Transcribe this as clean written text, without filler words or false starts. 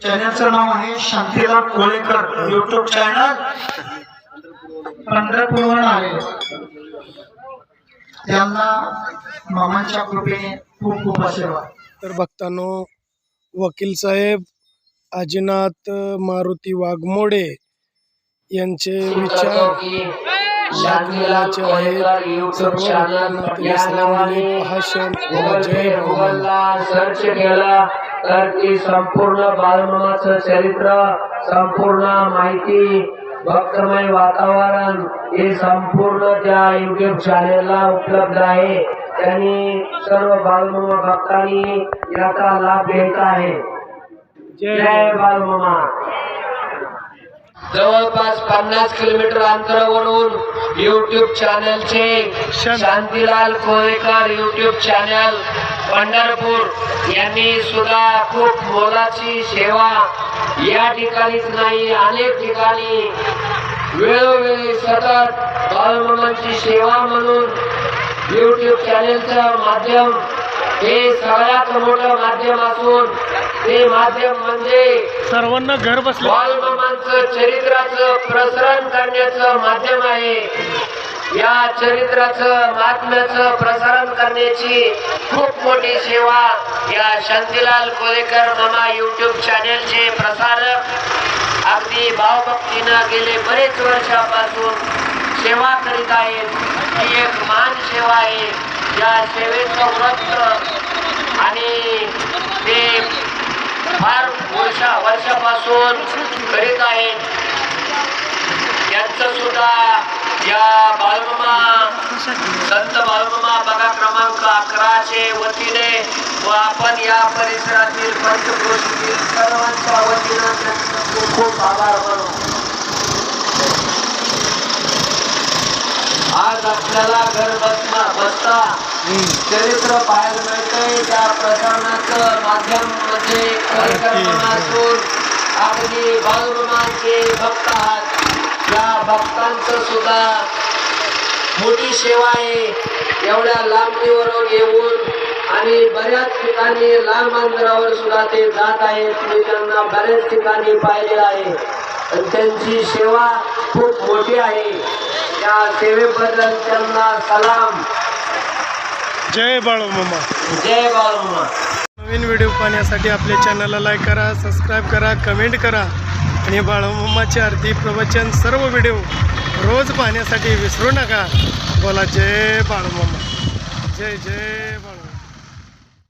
चॅनलचं नाव आहे Shantilal Kolekar YouTube channel पंढरपूरवरून आले. त्यांना मामांच्या कृपेने खूप खूप आशीर्वाद. तर भक्तांनो, वकील साहेब आजीनाथ मारुती वाघमोडे यांचे विचार लाखमोलाचे आहेत. सर्व भक्तांना त्यांनी सलाम दिले. भाषण जय भगवान सर्च केला तर ती संपूर्ण बाळमामाचं चरित्र, संपूर्ण माहिती, भक्तमय वातावरण हे संपूर्ण त्या युट्यूब चॅनेलला उपलब्ध आहे. त्यांनी सर्व बाळमामा भक्तांनी याचा लाभ घ्यायचा आहे. जय बाळमामा. जवळपास 50 किलोमीटर अंतरावरून युट्यूब चॅनलचे शांतीलाल कोळेकर युट्यूब चॅनल पंढरपूर यांनी सुद्धा खूप मोलाची सेवा या ठिकाणीच नाही अनेक ठिकाणी वेळोवेळी सतत बाळमामांची सेवा म्हणून युट्यूब चॅनलचं माध्यम हे सगळ्यात मोठं माध्यम असून ते माध्यम म्हणजे सर्वांना घर बसले बाळमामांचं चरित्राचं प्रसारण करण्याचं माध्यम आहे. या चरित्राचं महात्म्याचं प्रसारण करण्याची खूप मोठी सेवा या शांतीलाल कोळेकर मामा युट्यूब चॅनेलचे प्रसारक अगदी भावभक्तीनं गेले बरेच वर्षापासून सेवा करीत आहेत. ही एक महान सेवा आहे. या सेवेचं व्रत आणि ते फार वर्षापासून करीत आहेत. यांचं सुद्धा या बाळमामा संत बाळमामा बघा क्रमांक 11 वतीने व आपण या परिसरातील पंचक्रोशीतील सर्वांच्या वतीनं खूप खूप आभार मानू. आज आपल्याला घर बसता चरित्र पाहायला मिळतंय. त्या प्रसारणाचं माध्यम म्हणजे कार्यक्रमातून अगदी बाळमामांचे भक्त आहात. या भक्तांचं सुद्धा मोठी सेवा आहे. एवढ्या लांबीवरून येऊन आणि बऱ्याच ठिकाणी लांब अंतरावर सुद्धा ते जात आहेत. मी त्यांना बऱ्याच ठिकाणी पाहिले आहे आणि त्यांची सेवा खूप मोठी आहे. या सेवेबद्दल त्यांना सलाम. जय बाळमामा. जय बाळमामा. नवीन व्हिडिओ पाहण्यासाठी आपल्या चॅनलला लाईक करा, सबस्क्राईब करा, कमेंट करा आणि बाळमामाचे आरती प्रवचन सर्व व्हिडिओ रोज पाहण्यासाठी विसरू नका. बोला जय बाळमामा. जय जय बाळ.